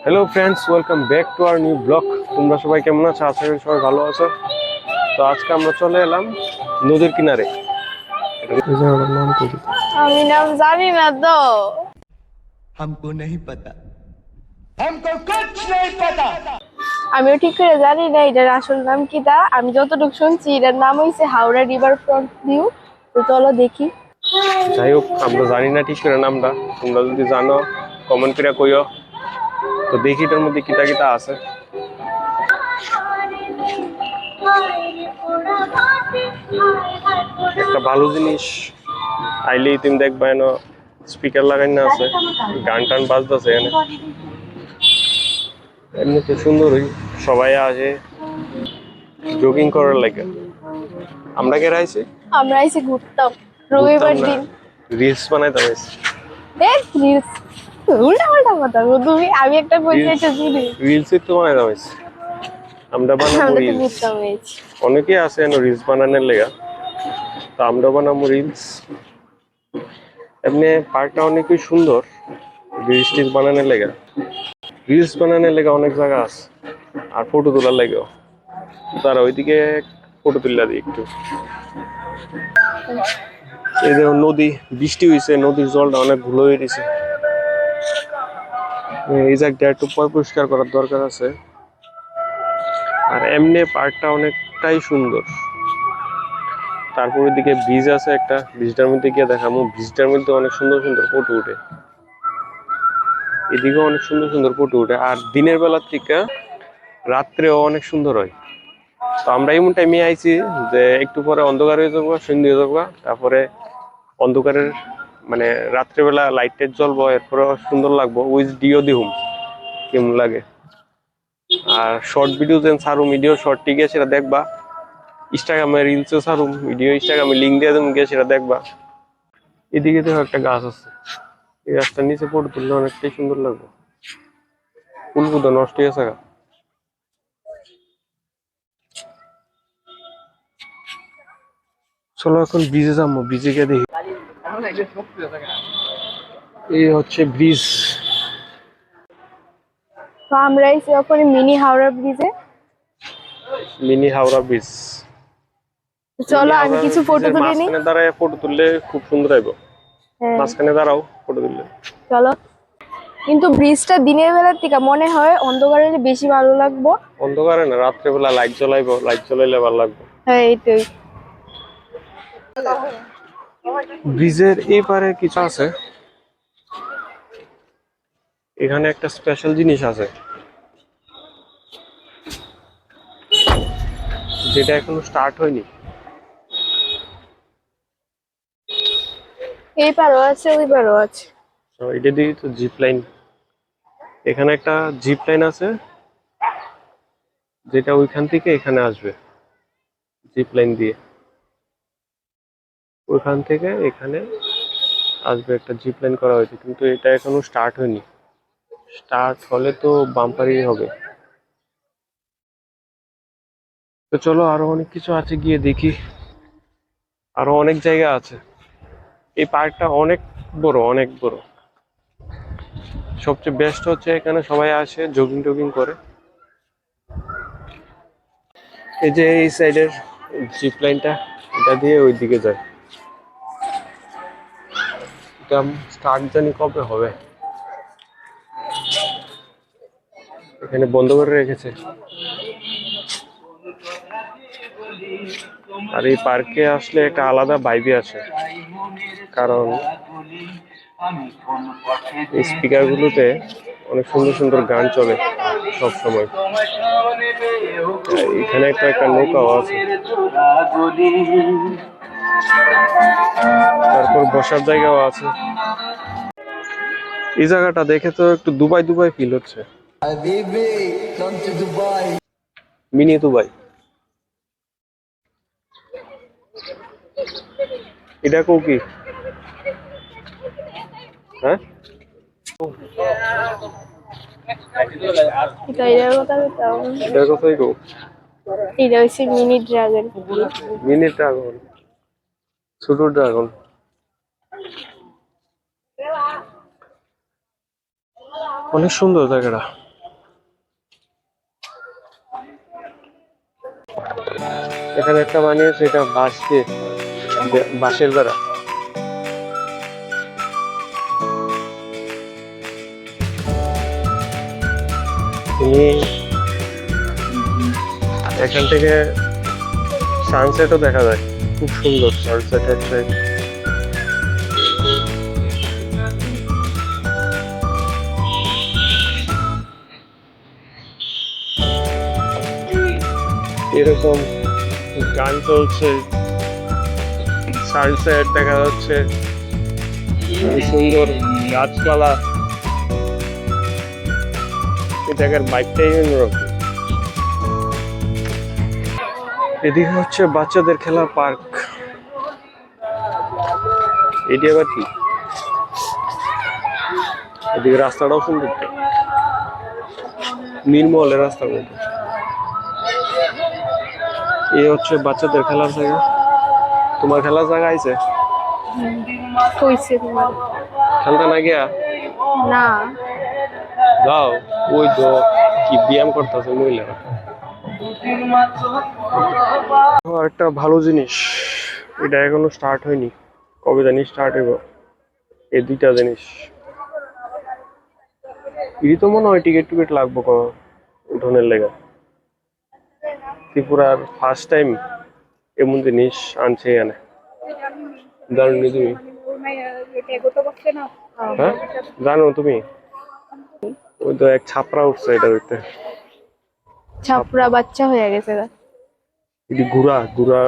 Hello friends, welcome back to our new blog. তোমরা সবাই কেমন আছো? আশা করি সবাই ভালো আছো। তো আজকে আমরা চলে এলাম নদীর কিনারে। এই জায়গাটার নাম কি? আমি নাম জানি না তো। हमको नहीं पता हमको कुछ नहीं पता। আমিও ঠিক করে জানি না এটার আসল নাম কি। তা আমি যতটুকু শুনছি এটার নাম হইছে হাওড়া রিভার ফ্রন্ট ভিউ। তো চলো দেখি। যাই হোক, আমরা জানি না ঠিক করে নামটা। তোমরা যদি জানো কমেন্ট করে কইও। তো দেখি এটার মধ্যে কিতা কিতা আছে। একটা ভালো জিনিস আইলেই তুমি দেখবা এনো স্পিকার লাগাই না আছে, গান টান বাজতেছে এখানে। এমনি তো সুন্দরই, সবাই আসে জগিং করার লাগে। আমরা কে রাইছি আমরা এসে ঘুরতাম ঘুরতাম রবিবার না, দিন। রিলস বানাইতাম। এসে রিলস উল্টা পাল্টা কথা তুমি। আমি একটা কইতে চাইছি রিলসই তো বানাইতাম। এসে আমরা বানাবো আমরা তো রিলস। ঘুরতাম হয়েছি। অনেকে আছে রিলস বানানোর লেগা, তো আমরা বানাবো রিলস। এমনি পার্কটা অনেকই সুন্দর রিলস টিলস বানানোর লেগা। রিলস বানানোর লেগা অনেক জায়গা আছে, আর ফটো তোলার লেগেও। তারা ওইদিকে ফটো তুললা দিই একটু। এই যে নদী, বৃষ্টি হয়েছে, নদীর জলটা অনেক ধুলো হয়ে গেছে। এই জায়গাটা একটু পরিষ্কার করার দরকার আছে। আর এমনি পার্কটা অনেকটাই সুন্দর। তারপর ওইদিকে ব্রিজ আছে একটা, ব্রিজটার মধ্যে গিয়ে দেখাবো। ব্রিজটার মধ্যে অনেক সুন্দর সুন্দর ফটো উঠে, এদিকেও অনেক সুন্দর সুন্দর ফটো উঠে। আর দিনের বেলার থেকে রাত্রেও অনেক সুন্দর হয়। তো আমরা এমন টাইমে আইছি যে একটু পরে অন্ধকার হয়ে যাবো, সন্ধ্যে হয়ে যাবো। তারপরে অন্ধকারের মানে রাত্রেবেলা লাইটের জ্বলবো, এরপরে সুন্দর লাগবো। উইথ ডিও দিহুম কেমন লাগে। আর শর্ট ভিডিও যেন ছাড়ুম, ভিডিও শর্ট টিকে সেটা দেখবা। ইনস্টাগ্রামে রিলসও ছাড়ুম ভিডিও, ইনস্টাগ্রামে লিঙ্ক দিয়ে দেবো, গিয়ে সেটা দেখবা। এদিকে দেখো একটা গাছ আছে, এই গাছটার নিচে ফটো তুললে অনেকটাই সুন্দর লাগবে। ফুলগুলো নষ্ট হয়ে গেছে। চলো এখন ব্রিজে যাবো, ব্রিজে গিয়ে দেখি। এই হচ্ছে ব্রিজ। তো আমরা এসে ওখানে মিনি হাওড়া ব্রিজে। Mini Howrah bridge. চলো আমি কিছু ফটো তুলে নিই। মাঝখানে দাঁড়ায় ফটো তুললে খুব সুন্দর আইব। হ্যাঁ মাঝখানে দাঁড়াও ফটো তুললে। চলো। কিন্তু ব্রিজটা দিনের বেলার থেকে মনে হয় অন্ধকারে বেশি ভালো লাগবো। অন্ধকারে না, রাত্রেবেলা লাইট জ্বলাইবো, লাইট জ্বলাইলে ভালো লাগবে। হ্যাঁ এইটাই। ব্রিজের এই পারে কিছু আছে, এখানে একটা স্পেশাল জিনিস আছে যেটা এখনো স্টার্ট হয়নি। এই পারও আছে ওই পারও আছে। তো এটা দিয়ে তো জিপ লাইন, এখানে একটা জিপ লাইন আছে যেটা ওইখান থেকে এখানে আসবে। জিপ লাইন দিয়ে ওইখান থেকে এখানে আসবে, একটা জিপ লাইন করা হয়েছে, কিন্তু এটা এখনো স্টার্ট হয়নি। স্টার্ট হলে তো বাম্পারই হবে। তো চলো, আরো অনেক কিছু আছে, গিয়ে দেখি। আরো অনেক জায়গা আছে। এই পার্কটা অনেক বড়, অনেক বড়। সবচেয়ে বেস্ট হচ্ছে এখানে সবাই আসে জগিং টগিং করে। এই যে এই সাইডের জিপ লাইনটা, এটা দিয়ে ওই দিকে যায়। এটা স্টার্ট জানি কবে হবে, এখানে বন্ধ করে রেখেছে। আর এই পার্কে আসলে একটা আলাদা ভাইবই আসে, কারণ এই স্পিকার গুলোতে অনেক সুন্দর সুন্দর গান চলে সব সময়। এখানে একটা নৌকাও আছে, তারপর বসার জায়গাও আছে। এই জায়গাটা দেখে তো একটু দুবাই দুবাই ফিল হচ্ছে। Habibi, come to Dubai. Mini Dubai. এটা কো কি? হ্যাঁ, এটার কথা বলতাম। এটার কথাই কো। এটা হচ্ছে মিনি ড্রাগন। মিনি ড্রাগন, ছোট ড্রাগন। অনেক সুন্দর জায়গাটা। এখানে একটা বানিয়েছে, এটা বাঁশ দিয়ে, বাঁশের দ্বারা। এখান থেকে সানসেটও দেখা যায়, খুব সুন্দর সানসেটের ট্রেক। এরকম গান চলছে, সানসেট দেখা যাচ্ছে, সুন্দর গাছপালা। এই জায়গার বাইকটাই অন্যরকম। এদিকে হচ্ছে বাচ্চাদের খেলার পার্ক। এটি আবার কি? এদিকে রাস্তাটাও সুন্দর, নির্মল রাস্তার মতো। এই হচ্ছে বাচ্চাদের খেলার জায়গা। তোমার খেলার জায়গা আছে? কইছে তোমার খেলতে না গিয়া না? যাও, ওই তো কি ব্যায়াম করতেছে মহিলারা। আর একটা ভালো জিনিস, এটা এখনো স্টার্ট হয়নি, কবে জানি স্টার্ট হইব। এই দুইটা জিনিস এই তো মনে হয় টিকিট টিকিট লাগবো উঠোনের লেগে। ত্রিপুরার ফার্স্ট টাইম এমন জিনিস আনছে এখানে, জানো তুমি? হ্যাঁ জানো তুমি? ওই তো এক ছাপড়া উঠছে এটা দেখতে। ছাপড়া বাচ্চা হয়ে গেছে গা। এটি ঘুরা ঘুরা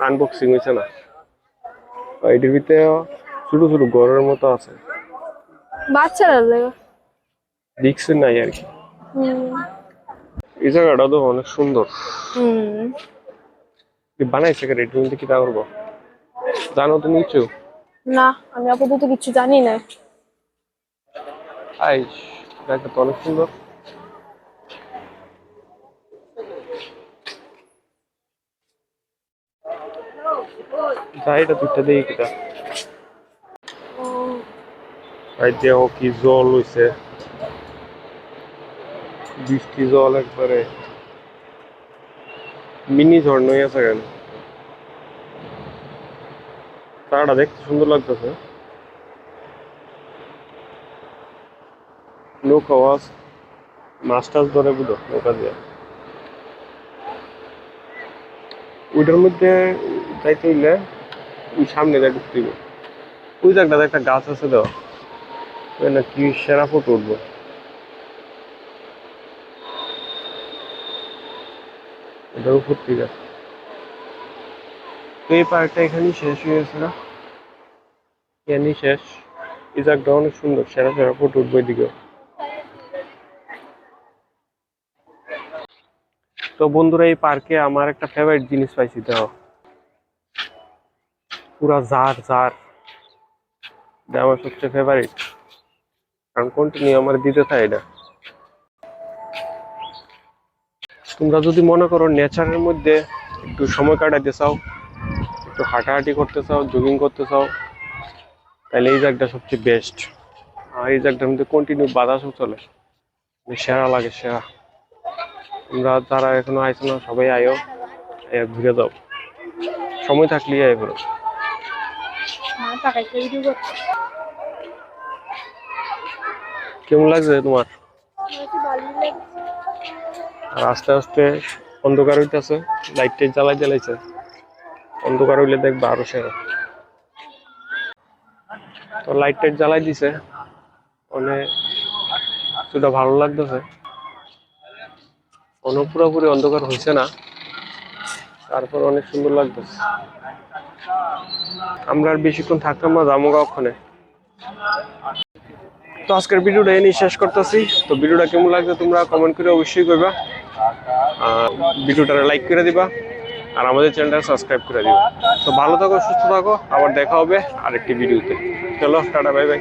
আনবক্সিং হয়েছে না, এটির ভিতরে ছোট ছোট ঘরের মতো আছে, বাচ্চারা লাগে। দেখছি নাই আর কি। এই জায়গাটা তো অনেক সুন্দর। বানাইছে কে এটির মধ্যে কি তা করবো? জানো তুমি কিছু? না, আমি আপাতত কিছু জানি না। আই জায়গাটা তো অনেক সুন্দর। যাই এটা দুইটা দেখি কিটা। এই দেহ কি জল হইছে, বৃষ্টি জল একবারে মিনি ঝর্ণাই আছে কেন। তারাটা দেখতে সুন্দর লাগতেছে। নৌকা আওয়াজ, মাছ টাছ ধরে বুঝো নৌকা দিয়ে। ওইটার মধ্যে যাইতে হইলে ওই সামনে যাই ঢুকতে হইবে। ওই জায়গাটাতে একটা গাছ আছে তো, ওই না কি সেরা ফটো উঠবো। এটার উপর থেকে এই পার্কটা এখানেই শেষ হয়ে গেছে না, এখানেই শেষ। এই জায়গাটা অনেক সুন্দর, সেরা সেরা ফটো উঠবো এদিকেও। তো বন্ধুরা, এই পার্কে আমার একটা ফেভারিট জিনিস পাইছি, তো পুরা জার জার, এটা আমার সবচেয়ে ফেভারিট, কারণ কন্টিনিউ আমার দিতে থাকে এটা। তোমরা যদি মনে করো নেচারের মধ্যে একটু সময় কাটাইতে চাও, একটু হাঁটাহাঁটি করতে চাও, জগিং করতে চাও, তাহলে এই জায়গাটা সবচেয়ে বেস্ট। আর এই জায়গাটার মধ্যে কন্টিনিউ বাতাসও চলে, সেরা লাগে সেরা। তোমরা যারা এখনো আইছো না সবাই আয়ো, ঘুরে যাও, সময় থাকলেই আয় ঘুরো। কেমন লাগছে তোমার? আর আস্তে আস্তে অন্ধকার হইতেছে, লাইট টাইট জ্বালাইছে, অন্ধকার হইলে দেখবা আরো সেরা। তো লাইট টাইট জ্বালাই দিছে, অনেক কিছুটা ভালো লাগতেছে। পুরোপুরি অন্ধকার হয়েছে না, তারপর অনেক সুন্দর লাগতেছে। আমরা আর বেশিক্ষণ থাকতাম না, জামুগা ওখানে। তো আজকের ভিডিওটা এনে শেষ করতেছি। তো ভিডিওটা কেমন লাগছে তোমরা কমেন্ট করে অবশ্যই করবা, ভিডিওটা লাইক করে দিবা, আর আমাদের চ্যানেলটা সাবস্ক্রাইব করে দিবা। তো ভালো থাকো, সুস্থ থাকো, আবার দেখা হবে আরেকটি ভিডিওতে। চলো টাটা, বাই বাই।